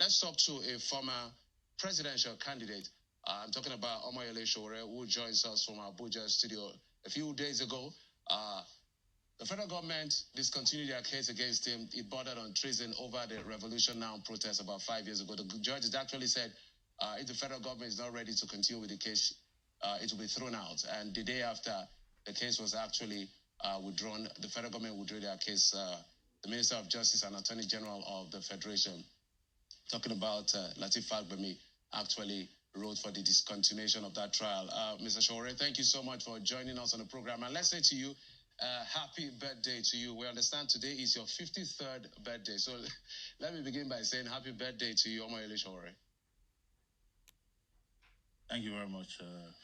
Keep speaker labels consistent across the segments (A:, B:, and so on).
A: let's talk to a former presidential candidate. I'm talking about Omoyele Sowore, who joins us from our Abuja studio a few days ago. The federal government discontinued their case against him. It bordered on treason over the Revolution Now protest about 5 years ago. The judge has actually said if the federal government is not ready to continue with the case, it will be thrown out. And the day after the case was actually withdrawn, the federal government withdrew their case. The Minister of Justice and Attorney General of the Federation, talking about Lateef Fagbemi, actually wrote for the discontinuation of that trial. Mr. Sowore, thank you so much for joining us on the program. And let's say to you, happy birthday to you. We understand today is your 53rd birthday. So let me begin by saying happy birthday to you, Omoyele Sowore.
B: Thank you very much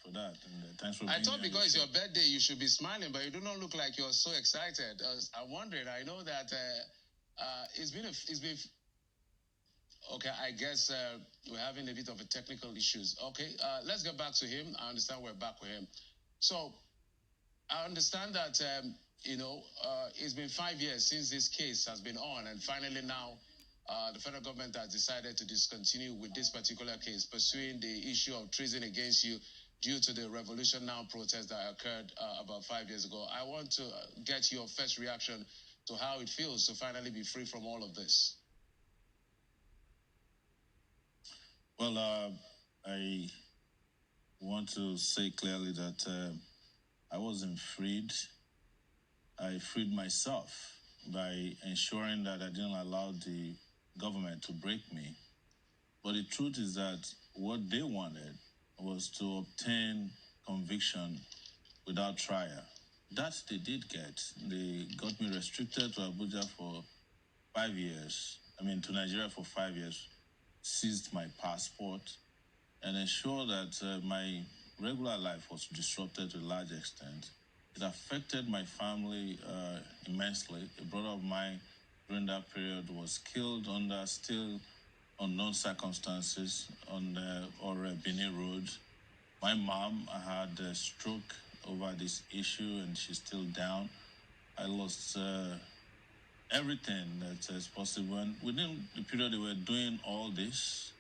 B: for that. And thanks for being
A: I thought
B: here.
A: Because it's your birthday, you should be smiling, but you do not look like you're so excited. I'm wondering, I know that it's been okay, I guess we're having a bit of a technical issues. Okay, let's get back to him. I understand we're back with him. So I understand that, it's been 5 years since this case has been on, and finally now the federal government has decided to discontinue with this particular case, pursuing the issue of treason against you due to the Revolution Now protest that occurred about 5 years ago. I want to get your first reaction to how it feels to finally be free from all of this.
B: Well, I want to say clearly that I wasn't freed. I freed myself by ensuring that I didn't allow the government to break me. But the truth is that what they wanted was to obtain conviction without trial. That they did get. They got me restricted to Abuja for 5 years. To Nigeria for 5 years. Seized my passport and ensured that my regular life was disrupted to a large extent. It affected my family immensely. A brother of mine during that period was killed under still unknown circumstances on Benin Road. My mom had a stroke over this issue and she's still down. I lost everything that is possible. And within the period they were doing all this,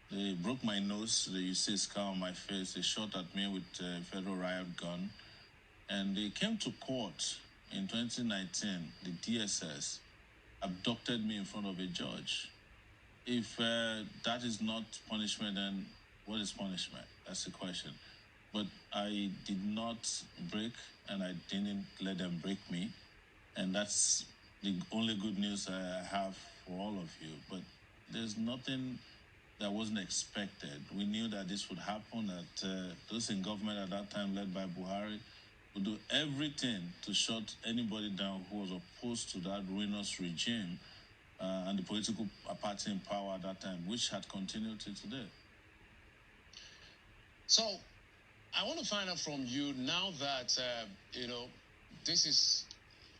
B: they broke my nose. You see a scar on my face. They shot at me with a federal riot gun. And they came to court in 2019. The DSS abducted me in front of a judge. If that is not punishment, then what is punishment? That's the question. But I did not break, and I didn't let them break me. And that's the only good news I have for all of you. But there's nothing that wasn't expected. We knew that this would happen, that those in government at that time, led by Buhari, would do everything to shut anybody down who was opposed to that ruinous regime and the political party in power at that time, which had continued till today.
A: So I want to find out from you, now that, this is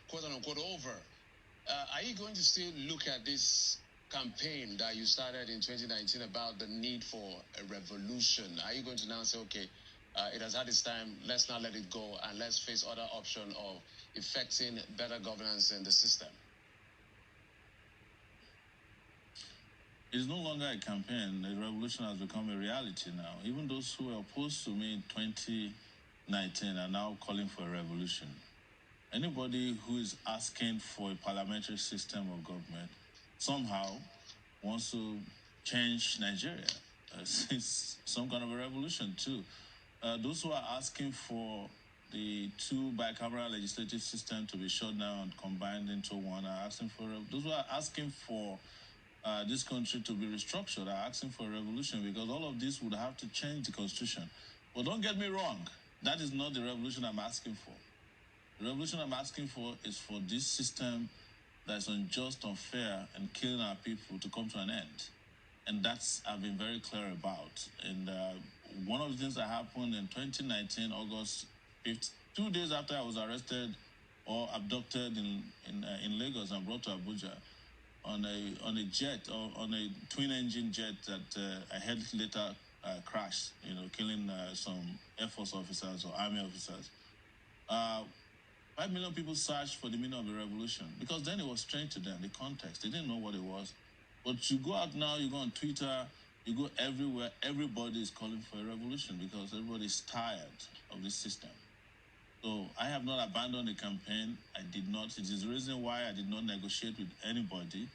A: quote-unquote over, are you going to still look at this campaign that you started in 2019 about the need for a revolution? Are you going to now say, okay, it has had its time, let's not let it go, and let's face other option of effecting better governance in the system?
B: It's no longer a campaign. The revolution has become a reality now. Even those who were opposed to me in 2019 are now calling for a revolution. Anybody who is asking for a parliamentary system of government somehow wants to change Nigeria. It's some kind of a revolution too. Those who are asking for the two bicameral legislative system to be shut down and combined into one are asking for those who are asking for this country to be restructured are asking for a revolution, because all of this would have to change the constitution. But don't get me wrong, that is not the revolution I'm asking for. The revolution I'm asking for is for this system that's unjust, unfair, and killing our people to come to an end. And that's I've been very clear about. And one of the things that happened in 2019, August 5th, 2 days after I was arrested or abducted in Lagos and brought to Abuja on a jet, or on a twin-engine jet that I heard later crashed, killing some Air Force officers or Army officers. 5 million people searched for the meaning of the revolution, because then it was strange to them, the context. They didn't know what it was. But you go out now, you go on Twitter, you go everywhere, everybody is calling for a revolution because everybody is tired of this system. So I have not abandoned the campaign. I did not. It is the reason why I did not negotiate with anybody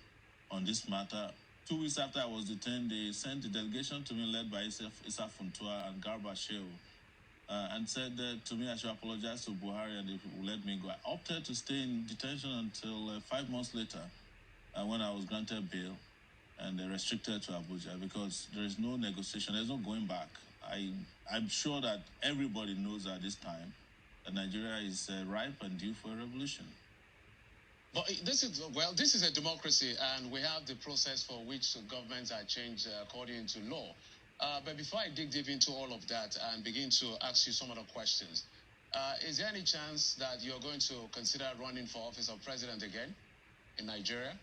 B: on this matter. 2 weeks after I was detained, they sent a delegation to me led by Issa Funtua and Garba Shehu, and said to me I should apologize to Buhari and they would let me go. I opted to stay in detention until 5 months later when I was granted bail and restricted to Abuja because there is no negotiation. There's no going back. I'm sure that everybody knows at this time that Nigeria is ripe and due for a revolution.
A: But this is a democracy, and we have the process for which governments are changed according to law. But before I dig deep into all of that and begin to ask you some other questions, is there any chance that you're going to consider running for office of president again in Nigeria?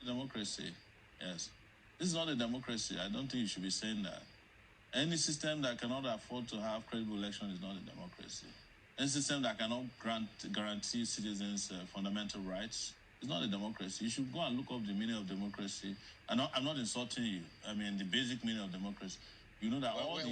B: Democracy, yes. This is not a democracy. I don't think you should be saying that. Any system that cannot afford to have credible election is not a democracy. Any system that cannot guarantee citizens fundamental rights is not a democracy. You should go and look up the meaning of democracy. I'm not insulting you. I mean, the basic meaning of democracy. You know that
A: apologies,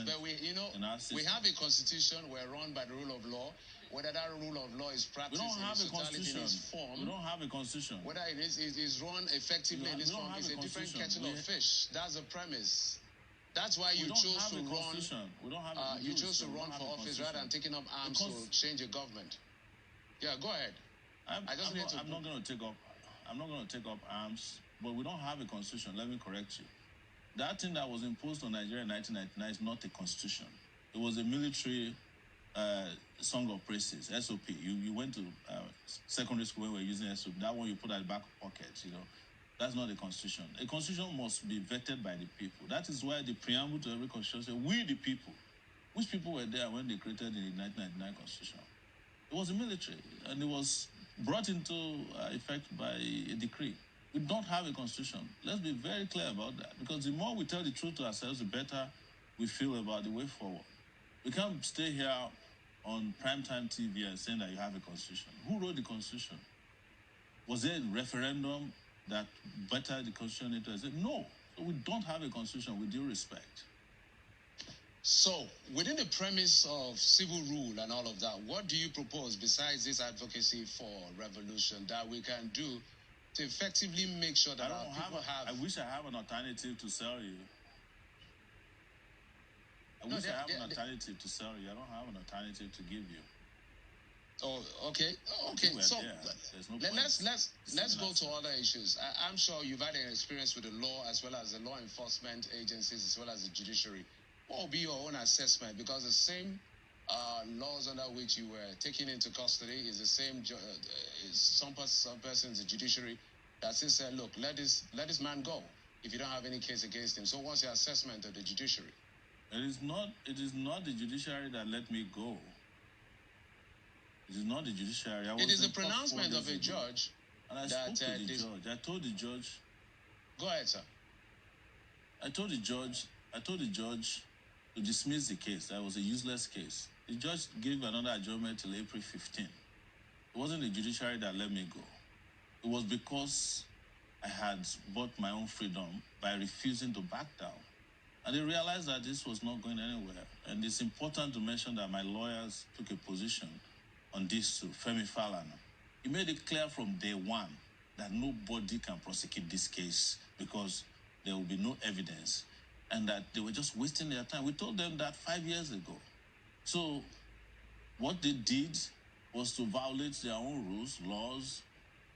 A: but we have a constitution. We're run by the rule of law. Whether that rule of law is practiced in its totality in its form,
B: we don't have a constitution.
A: Whether it is run effectively in its form is a different kettle of fish. That's the premise. That's why you chose to run. You chose to run for office rather than taking up arms to change a government. Yeah, go ahead.
B: I'm not going to take up arms, but we don't have a constitution. Let me correct you. That thing that was imposed on Nigeria in 1999 is not a constitution. It was a military song of praises, SOP. You went to secondary school when we were using SOP. That one you put at the back pocket, That's not a constitution. A constitution must be vetted by the people. That is why the preamble to every constitution says, we the people. Which people were there when they created the 1999 constitution? It was the military, and it was brought into effect by a decree. We don't have a constitution. Let's be very clear about that, because the more we tell the truth to ourselves, the better we feel about the way forward. We can't stay here on primetime TV and saying that you have a constitution. Who wrote the constitution? Was there a referendum that bettered the constitution into it? No. So we don't have a constitution, with due respect.
A: So, within the premise of civil rule and all of that, what do you propose besides this advocacy for revolution that we can do to effectively make sure that our people have...
B: I wish I have an alternative to sell you. I wish I have an alternative to sell you. I don't have an alternative to give you.
A: Oh, okay. So let's go to other issues. I'm sure you've had an experience with the law as well as the law enforcement agencies as well as the judiciary. What will be your own assessment? Because the same laws under which you were taken into custody is the same. Is some person in the judiciary that says, "Look, let this man go if you don't have any case against him." So, what's your assessment of the judiciary?
B: It is not the judiciary that let me go. It is not the judiciary.
A: It is a pronouncement of a judge.
B: And I spoke to the judge. I told the judge.
A: Go ahead, sir.
B: I told the judge to dismiss the case. That was a useless case. The judge gave another adjournment till April 15. It wasn't the judiciary that let me go. It was because I had bought my own freedom by refusing to back down. And they realized that this was not going anywhere. And it's important to mention that my lawyers took a position on this too, Femi Falana. He made it clear from day one that nobody can prosecute this case because there will be no evidence and that they were just wasting their time. We told them that 5 years ago. So what they did was to violate their own rules, laws,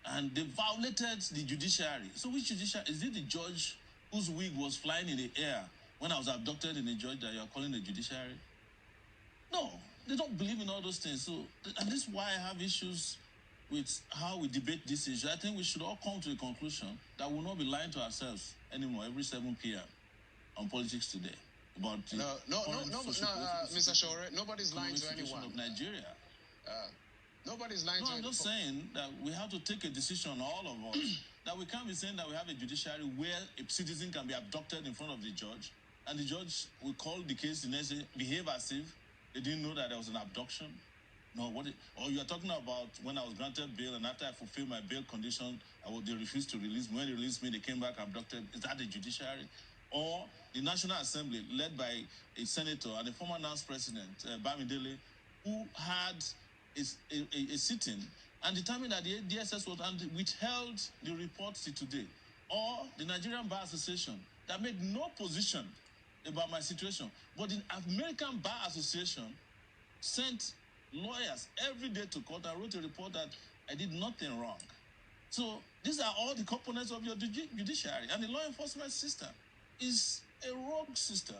B: and they violated the judiciary. So which judiciary? Is it the judge whose wig was flying in the air when I was abducted in the judge that you are calling the judiciary? No, they don't believe in all those things. So, and this is why I have issues with how we debate this issue. I think we should all come to a conclusion that we'll not be lying to ourselves anymore every 7 p.m. on Politics Today about the
A: Mr. Sowore, nobody's lying to anyone.
B: Of Nigeria.
A: Nobody's lying to anyone.
B: I'm just saying that we have to take a decision, all of us, that we can't be saying that we have a judiciary where a citizen can be abducted in front of the judge, and the judge will call the case the next day, behave as if they didn't know that there was an abduction. No, or you are talking about when I was granted bail and after I fulfilled my bail condition, they refused to release me. When they released me, they came back abducted. Is that the judiciary? Or the National Assembly, led by a senator and a former NAS president, Bamidele, who had a sitting and determined that the DSS was and withheld the report till today. Or the Nigerian Bar Association that made no position about my situation. But the American Bar Association sent lawyers every day to court and wrote a report that I did nothing wrong. So these are all the components of your judiciary, and the law enforcement system is a rogue system.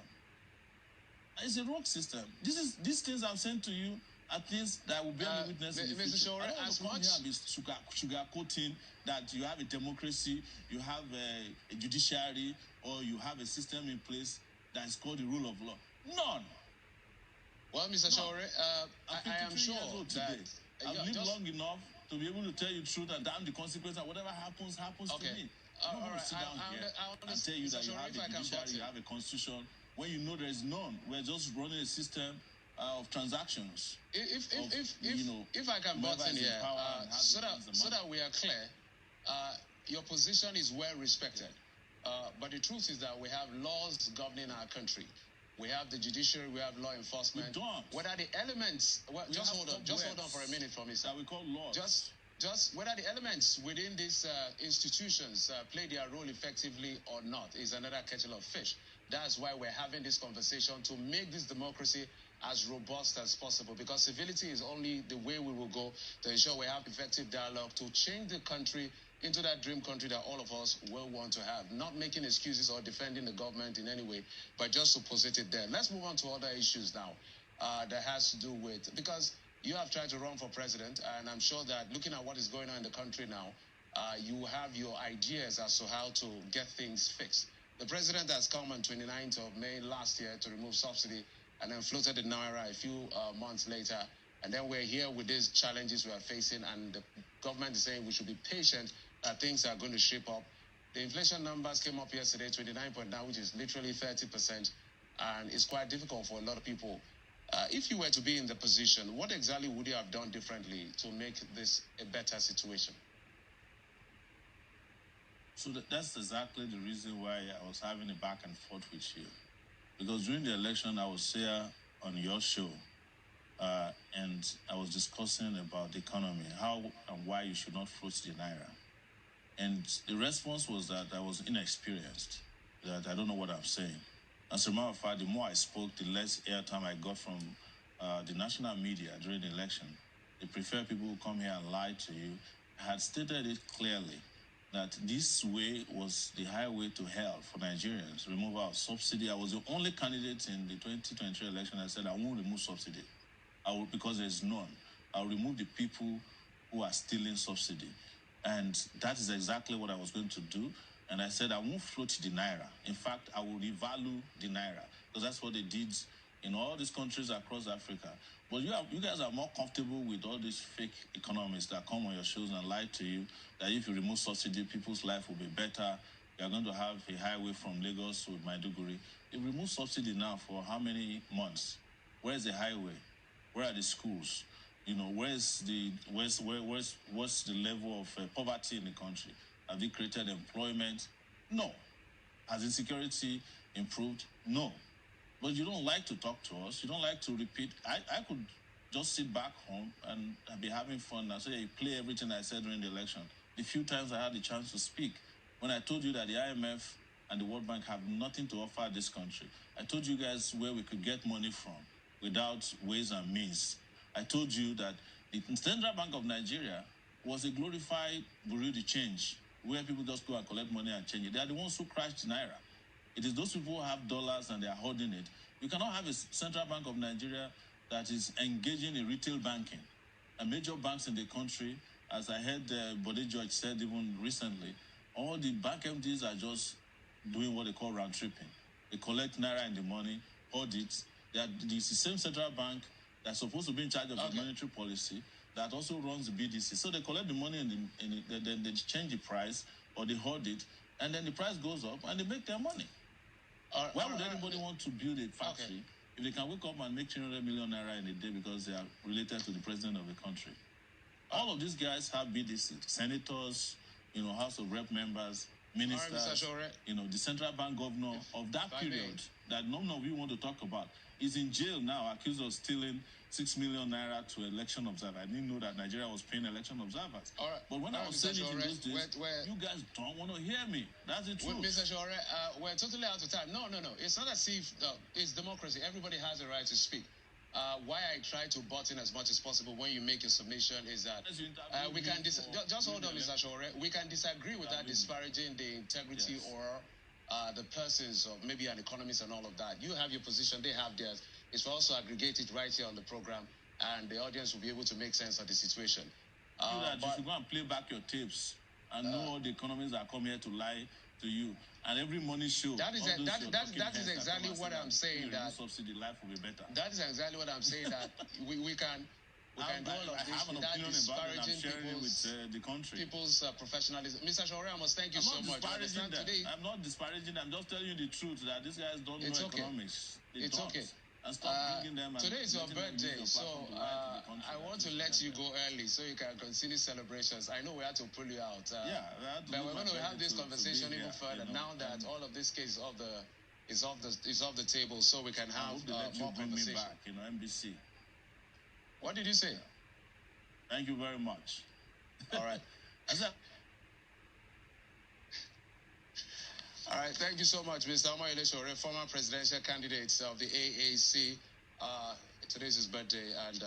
B: It's a rogue system. These things I'm saying to you are things that will bear me witness in the future.
A: Mr. Sowore,
B: I don't want to come here and be sugarcoating that you have a democracy, you have a judiciary, or you have a system in place that is called the rule of law. None.
A: Well, Mr. Sowore, I am sure that
B: I've lived long enough to be able to tell you the truth and damn the consequence, and whatever happens to me. I'm not going to sit down here and tell you that you have a judiciary, you have a constitution, when you know there is none. We're just running a system of transactions.
A: If I can butt in here, so that we are clear, your position is well respected. But the truth is that we have laws governing our country. We have the judiciary, we have law enforcement.
B: We don't.
A: What are the elements? Just hold on for a minute for me, sir.
B: That we call laws.
A: Just whether the elements within these institutions play their role effectively or not is another kettle of fish. That's why we're having this conversation, to make this democracy as robust as possible, because civility is only the way we will go to ensure we have effective dialogue to change the country into that dream country that all of us will want to have. Not making excuses or defending the government in any way, but just to posit it there. Let's move on to other issues now that has to do with, because you have tried to run for president, and I'm sure that looking at what is going on in the country now, you have your ideas as to how to get things fixed. The president has come on 29th of May last year to remove subsidy and then floated the Naira a few months later. And then we're here with these challenges we are facing, and the government is saying we should be patient, that things are going to shape up. The inflation numbers came up yesterday, 29.9, which is literally 30%, and it's quite difficult for a lot of people. If you were to be in the position, what exactly would you have done differently to make this a better situation?
B: So that's exactly the reason why I was having a back and forth with you. Because during the election, I was here on your show, and I was discussing about the economy, how and why you should not float the Naira. And the response was that I was inexperienced, that I don't know what I'm saying. As a matter of fact, the more I spoke, the less airtime I got from the national media during the election. They prefer people who come here and lie to you. I had stated it clearly that this way was the highway to hell for Nigerians, removal of subsidy. I was the only candidate in the 2023 election that said I won't remove subsidy. Because there's none. I'll remove the people who are stealing subsidy. And that is exactly what I was going to do. And I said I won't float the Naira. In fact, I will revalue the Naira, because that's what they did in all these countries across Africa. But you guys are more comfortable with all these fake economists that come on your shows and lie to you that if you remove subsidy, people's life will be better. You're going to have a highway from Lagos to Maiduguri. They remove subsidy now for how many months? Where's the highway? Where are the schools? What's the level of poverty in the country? Have they created employment? No. Has insecurity improved? No. But you don't like to talk to us. You don't like to repeat. I could just sit back home and be having fun and say, you play everything I said during the election. The few times I had the chance to speak, when I told you that the IMF and the World Bank have nothing to offer this country. I told you guys where we could get money from without ways and means. I told you that the Central Bank of Nigeria was a glorified bureau de change, where people just go and collect money and change it. They are the ones who crashed Naira. It is those people who have dollars and they are holding it. You cannot have a Central Bank of Nigeria that is engaging in retail banking. And major banks in the country, as I heard Bode George said even recently, all the bank MDs are just doing what they call round tripping. They collect Naira in the money, hold it. It's the same central bank that's supposed to be in charge of the monetary policy that also runs the BDC. So they collect the money and then they change the price, or they hold it, and then the price goes up and they make their money. Why would anybody want to build a factory if they can wake up and make 300 million naira in a day because they are related to the president of the country. All of these guys have BDC, senators, House of Rep members, ministers, the central bank governor of that period that none of you want to talk about is in jail now, accused of stealing 6 million naira to election observers. I didn't know that Nigeria was paying election observers.
A: All right.
B: But when I was saying it in those days, you guys don't want to hear me. That's the truth.
A: Mr. Sowore, we're totally out of time. No. It's not as if it's democracy. Everybody has a right to speak. Why I try to butt in as much as possible when you make your submission is that we can just hold on, Mr. Sowore. We can disagree with that disparaging the integrity or the persons of maybe an economist and all of that. You have your position, they have theirs. It's also aggregated right here on the program, and the audience will be able to make sense of the situation.
B: You should go and play back your tapes and know all the economists that come here to lie to you. And every money show.
A: That is exactly what I'm saying. That
B: subsidy life will be better.
A: That is exactly what I'm saying. That we can do all of this without disparaging people's professionalism. Mr. Sowore, I must thank you so much.
B: I'm not disparaging them. I'm just telling you the truth that these guys don't know economics.
A: It's okay.
B: And stop bringing them.
A: Today is your birthday, so I want to let you go early so you can continue celebrations. I know we had to pull you out. But we're going to have this conversation even further now that all of this case is off the table, so we can have more conversation.
B: Back, NBC.
A: What did you say?
B: Thank you very much.
A: All right. All right, thank you so much, Mr. Omoyele Sowore, former presidential candidate of the AAC. Today's his birthday, and